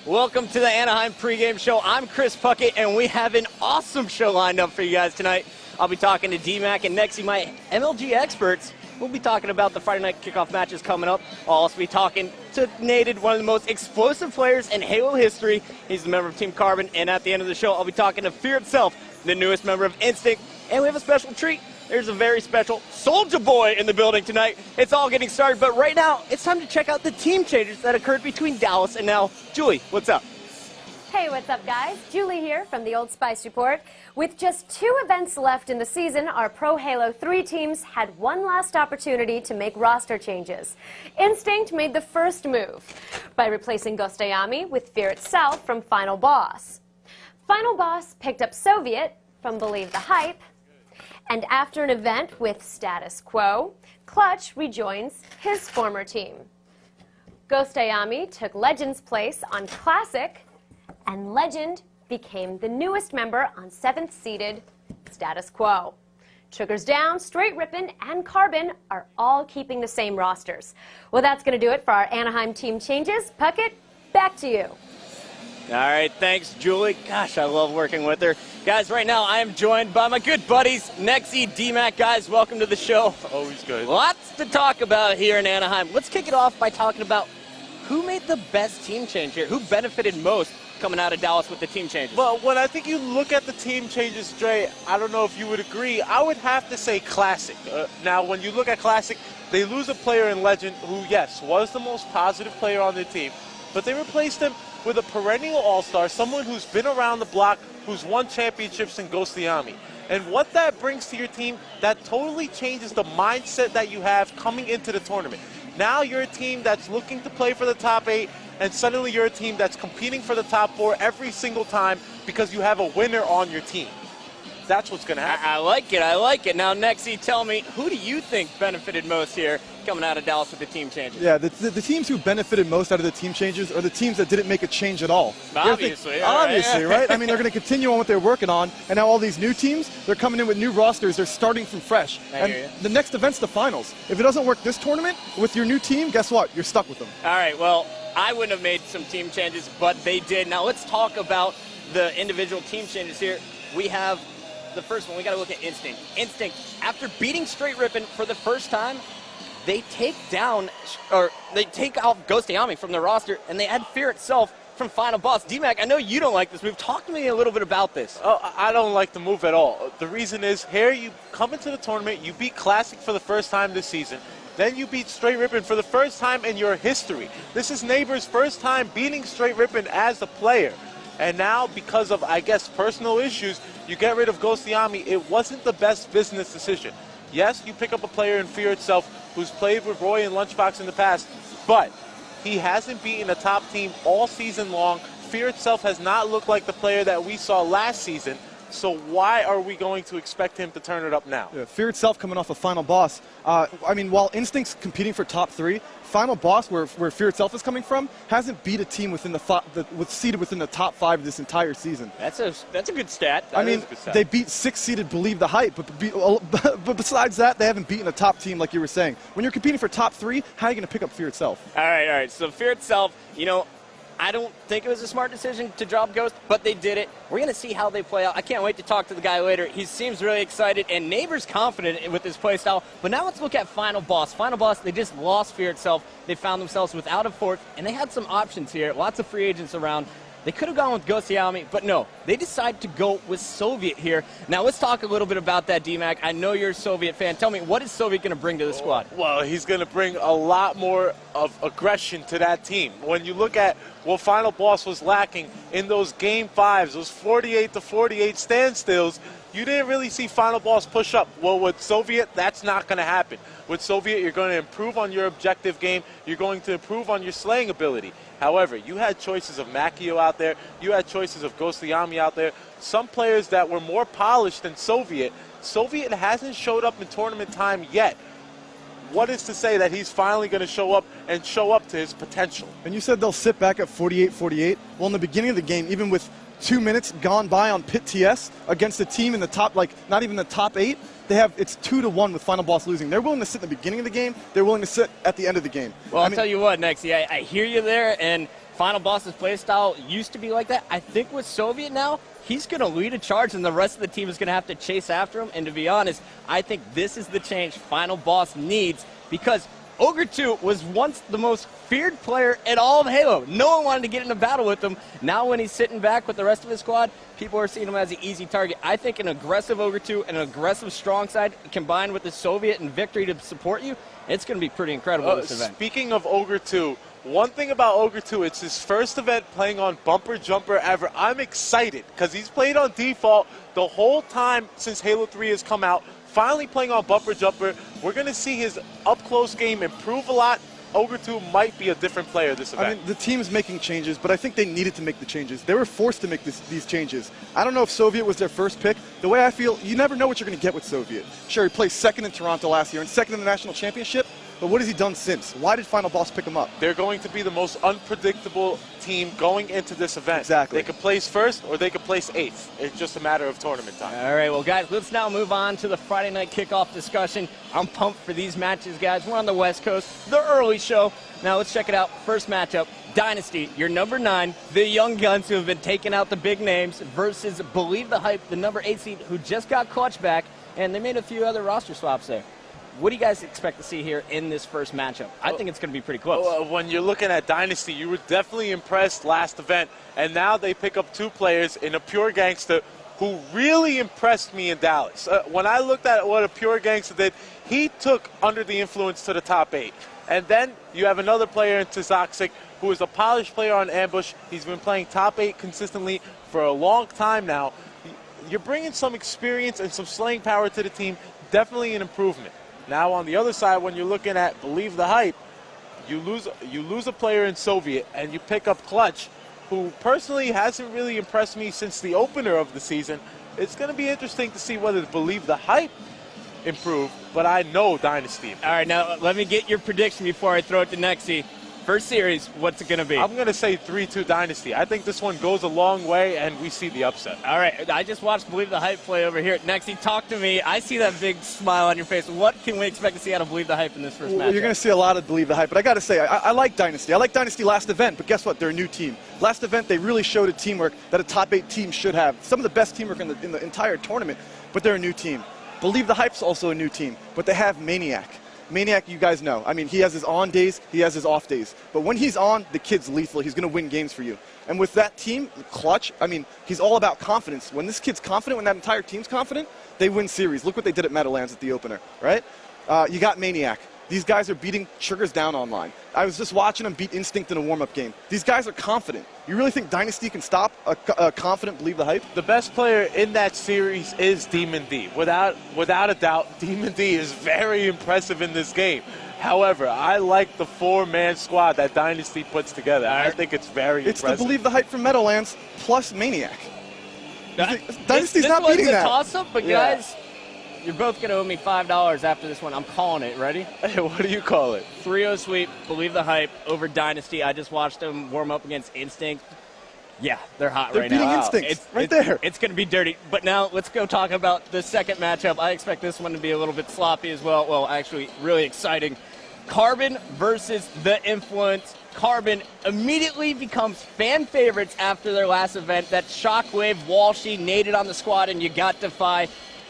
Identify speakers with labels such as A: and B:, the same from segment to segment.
A: Welcome to the Anaheim pregame show. I'm Chris Puckett, and we have an awesome show lined up for you guys tonight. I'll be talking to D-Mac and Nexie, my MLG experts. We'll be talking about the Friday night kickoff matches coming up. I'll also be talking to Naded, one of the most explosive players in Halo history. He's a member of Team Carbon, and at the end of the show, I'll be talking to Fear itself, the newest member of Instinct, and we have a special treat. There's a very special Soldier Boy in the building tonight. It's all getting started, but right now, it's time to check out the team changes that occurred between Dallas and now. Julie, what's up?
B: Hey, what's up, guys? Julie here from the Old Spice Report. With just 2 events left in the season, our Pro Halo 3 teams had one last opportunity to make roster changes. Instinct made the first move by replacing Ghost-Ayami with Fear itself from Final Boss. Final Boss picked up Soviet from Believe the Hype. And after an event with Status Quo, Clutch rejoins his former team. Ghost-Ayami took Legend's place on Classic, and Legend became the newest member on 7th-seeded Status Quo. Sugars Down, Straight Rippin', and Carbon are all keeping the same rosters. Well, that's going to do it for our Anaheim team changes. Puckett, back to you.
A: All right, thanks, Julie. Gosh, I love working with her. Guys, right now I am joined by my good buddies, Nexie, D-Mac. Guys, welcome to the show.
C: Always good.
A: Lots to talk about here in Anaheim. Let's kick it off by talking about who made the best team change here, who benefited most coming out of Dallas with the team changes.
C: Well, when I think you look at the team changes, Dre, I don't know if you would agree, I would have to say Classic. Now, when you look at Classic, they lose a player in Legend who, yes, was the most positive player on their team, but they replaced him with a perennial all-star, someone who's been around the block, who's won championships in Ghost-Ayami. And what that brings to your team, that totally changes the mindset that you have coming into the tournament. Now you're a team that's looking to play for the top 8, and suddenly you're a team that's competing for the top 4 every single time because you have a winner on your team. That's what's going to happen.
A: I like it. I like it. Now, Nexie, tell me, who do you think benefited most here coming out of Dallas with the team changes?
D: Yeah, the teams who benefited most out of the team changes are the teams that didn't make a change at all.
A: Obviously.
D: Obviously, right? I mean, they're going to continue on what they're working on, and now all these new teams, they're coming in with new rosters. They're starting from fresh. And the next event's the finals. If it doesn't work this tournament with your new team, guess what? You're stuck with them.
A: All right, well, I wouldn't have made some team changes, but they did. Now, let's talk about the individual team changes here. We have the first one. We got to look at Instinct. Instinct, after beating Straight Rippin' for the first time, they take out Ghost-Ayami from the roster, and they add Fear itself from Final Boss. D-Mac, I know you don't like this move. Talk to me a little bit about this.
C: Oh, I don't like the move at all. The reason is, here you come into the tournament, you beat Classic for the first time this season, then you beat Straight Rippin' for the first time in your history. This is Neighbor's first time beating Straight Rippin' as a player. And now, because of, I guess, personal issues, you get rid of Ghost-Ayami. It wasn't the best business decision. Yes, you pick up a player in Fear itself who's played with Roy and Lunchbox in the past, but he hasn't beaten a top team all season long. Fear itself has not looked like the player that we saw last season, so why are we going to expect him to turn it up now?
D: Yeah, Fear itself coming off a Final Boss. I mean, while Instinct's competing for top 3, Final Boss, where Fear itself is coming from, hasn't beat a team within seeded within the top 5 this entire season.
A: That's a good stat.
D: I mean, they beat 6-seeded Believe the Hype, but besides that, they haven't beaten a top team like you were saying. When you're competing for top 3, how are you going to pick up Fear itself?
A: All right. So Fear itself, you know, I don't think it was a smart decision to drop Ghost, but they did it. We're going to see how they play out. I can't wait to talk to the guy later. He seems really excited, and Neighbor's confident with his play style. But now let's look at Final Boss. Final Boss, they just lost Fear itself. They found themselves without a fourth, and they had some options here. Lots of free agents around. They could have gone with Ghost-Ayami, but no. They decided to go with Soviet here. Now, let's talk a little bit about that, D-Mac. I know you're a Soviet fan. Tell me, what is Soviet going to bring to the squad?
C: Well, he's going to bring a lot more of aggression to that team. When you look at what Final Boss was lacking in those Game 5s, those 48-48 standstills, you didn't really see Final Boss push up. Well, with Soviet, that's not going to happen. With Soviet, you're going to improve on your objective game. You're going to improve on your slaying ability. However, you had choices of Makio out there. You had choices of Ghost-Ayami out there. Some players that were more polished than Soviet. Soviet hasn't showed up in tournament time yet. What is to say that he's finally going to show up and show up to his potential? And you said they'll sit back at 48-48. Well, in the beginning of the game, even with 2 minutes gone by on Pit TS against a team in the top, like, not even the top 8, it's 2-1 with Final Boss losing. They're willing to sit in the beginning of the game. They're willing to sit at the end of the game.
A: Well, I'll tell you what, Nexie, I hear you there, and Final Boss's play style used to be like that. I think with Soviet now, he's going to lead a charge, and the rest of the team is going to have to chase after him. And to be honest, I think this is the change Final Boss needs, because Ogre 2 was once the most feared player in all of Halo. No one wanted to get in a battle with him. Now when he's sitting back with the rest of his squad, people are seeing him as an easy target. I think an aggressive Ogre 2 and an aggressive strong side combined with the Soviet and Victory to support you, it's going to be pretty incredible this event.
C: Speaking of Ogre 2, one thing about Ogre 2, it's his first event playing on Bumper Jumper ever. I'm excited because he's played on default the whole time since Halo 3 has come out. Finally playing on Bumper Jumper. We're going to see his up-close game improve a lot. Ogre 2 might be a different player this event.
D: I mean, the team's making changes, but I think they needed to make the changes. They were forced to make these changes. I don't know if Soviet was their first pick. The way I feel, you never know what you're going to get with Soviet. Sure, he placed second in Toronto last year and second in the national championship, but what has he done since? Why did Final Boss pick him up?
C: They're going to be the most unpredictable team going into this event.
D: Exactly.
C: They could place first or they could place 8th. It's just a matter of tournament time.
A: All right, well, guys, let's now move on to the Friday night kickoff discussion. I'm pumped for these matches, guys. We're on the West Coast, the early show. Now let's check it out. First matchup, Dynasty, your number 9, the young guns who have been taking out the big names, versus Believe the Hype, the number 8 seed who just got Clutch back, and they made a few other roster swaps there. What do you guys expect to see here in this first matchup? I think it's going to be pretty close.
C: When you're looking at Dynasty, you were definitely impressed last event, and now they pick up 2 players in a Pure Gangster who really impressed me in Dallas. When I looked at what a Pure Gangster did, he took Under the Influence to the top 8. And then you have another player in Tzatziki who is a polished player on Ambush. He's been playing top 8 consistently for a long time now. You're bringing some experience and some slaying power to the team, definitely an improvement. Now on the other side, when you're looking at Believe the Hype, you lose a player in Soviet and you pick up Clutch, who personally hasn't really impressed me since the opener of the season. It's going to be interesting to see whether Believe the Hype improve, but I know Dynasty improved.
A: All right, now let me get your prediction before I throw it to Nexy. First series, what's it going to be?
C: I'm going to say 3-2 Dynasty. I think this one goes a long way, and we see the upset.
A: All right, I just watched Believe the Hype play over here. Nexy, talk to me. I see that big smile on your face. What can we expect to see out of Believe the Hype in this first match?
D: You're going to see a lot of Believe the Hype, but I got to say, I like Dynasty. I like Dynasty last event, but guess what? They're a new team. Last event, they really showed a teamwork that a top 8 team should have. Some of the best teamwork in the entire tournament, but they're a new team. Believe the Hype's also a new team, but they have Maniac. Maniac, you guys know. I mean, he has his on days, he has his off days. But when he's on, the kid's lethal. He's going to win games for you. And with that team, Clutch, I mean, he's all about confidence. When this kid's confident, when that entire team's confident, they win series. Look what they did at Meadowlands at the opener, right? You got Maniac. These guys are beating Sugars down online. I was just watching them beat Instinct in a warm-up game. These guys are confident. You really think Dynasty can stop a confident Believe the Hype?
C: The best player in that series is Demon D. Without a doubt, Demon D is very impressive in this game. However, I like the 4-man squad that Dynasty puts together. I think it's very impressive.
D: It's the Believe the Hype from Meadowlands plus Maniac. Dynasty's not beating that.
A: This was a toss-up, but guys, you're both going to owe me $5 after this one. I'm calling it. Ready?
C: What do you call it?
A: 3-0 sweep, Believe the Hype over Dynasty. I just watched them warm up against Instinct. Yeah, they're hot right now.
D: They're beating Instinct right there.
A: It's going to be dirty. But now let's go talk about the second matchup. I expect this one to be a little bit sloppy as well. Well, actually, really exciting. Carbon versus The Influence. Carbon immediately becomes fan favorites after their last event. That Shockwave, Walshy, naded on the squad, and you got Defy.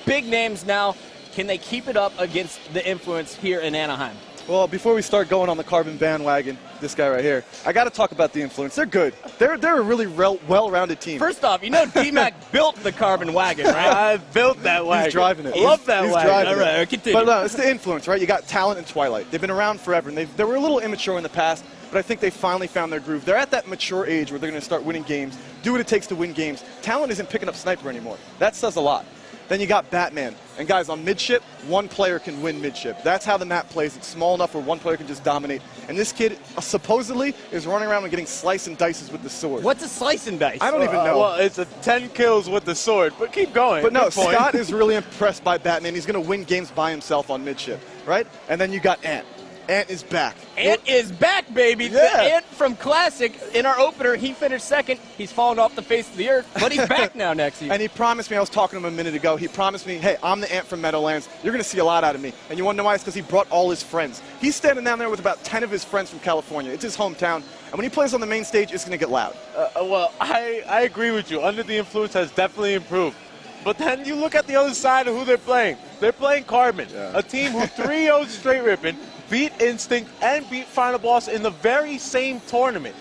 A: Big names now. Can they keep it up against The Influence here in Anaheim?
D: Well, before we start going on the Carbon bandwagon, this guy right here, I got to talk about The Influence. They're good. They're a really well-rounded team.
A: First off, you know D-Mac built the Carbon wagon, right?
C: I built that wagon.
D: He's driving it.
C: I love that wagon.
A: All right, continue.
D: But no, it's The Influence, right? You got Talent and Twilight. They've been around forever, and they were a little immature in the past, but I think they finally found their groove. They're at that mature age where they're going to start winning games, do what it takes to win games. Talent isn't picking up Sniper anymore. That says a lot. Then you got Batman. And guys, on midship, one player can win midship. That's how the map plays. It's small enough where one player can just dominate. And this kid supposedly is running around and getting slice and dices with the sword.
A: What's a slice and dice?
D: I don't even know.
C: Well, it's a 10 kills with the sword, but keep going.
D: But no, Scott is really impressed by Batman. He's going to win games by himself on midship, right? And then you got Ant. Ant is back.
A: Ant is back, baby.
D: Yeah.
A: The Ant from Classic. In our opener, he finished second. He's fallen off the face of the earth, but he's back now, Nexy.
D: And he promised me, I was talking to him a minute ago, he promised me, hey, I'm the Ant from Meadowlands. You're going to see a lot out of me. And you want to know why? It's because he brought all his friends. He's standing down there with about 10 of his friends from California. It's his hometown. And when he plays on the main stage, it's going to get loud.
C: Well, I agree with you. Under the Influence has definitely improved. But then you look at the other side of who they're playing. They're playing Carbon, a team who 3-0 straight ripping, beat Instinct, and beat Final Boss in the very same tournament.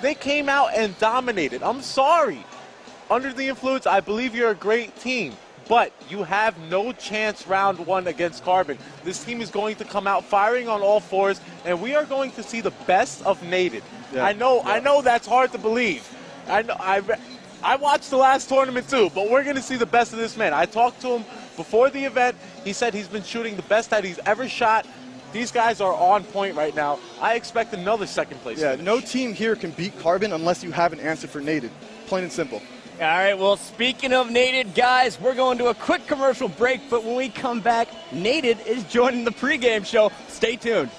C: They came out and dominated. I'm sorry. Under the Influence, I believe you're a great team, but you have no chance round one against Carbon. This team is going to come out firing on all fours, and we are going to see the best of Nated.
D: Yeah.
C: I know that's hard to believe. I watched the last tournament too, but we're going to see the best of this man. I talked to him before the event. He said he's been shooting the best that he's ever shot. These guys are on point right now. I expect another second place finish.
D: No team here can beat Carbon unless you have an answer for Nated. Plain and simple.
A: All right, well, speaking of Nated, guys, we're going to a quick commercial break, but when we come back, Nated is joining the pregame show. Stay tuned.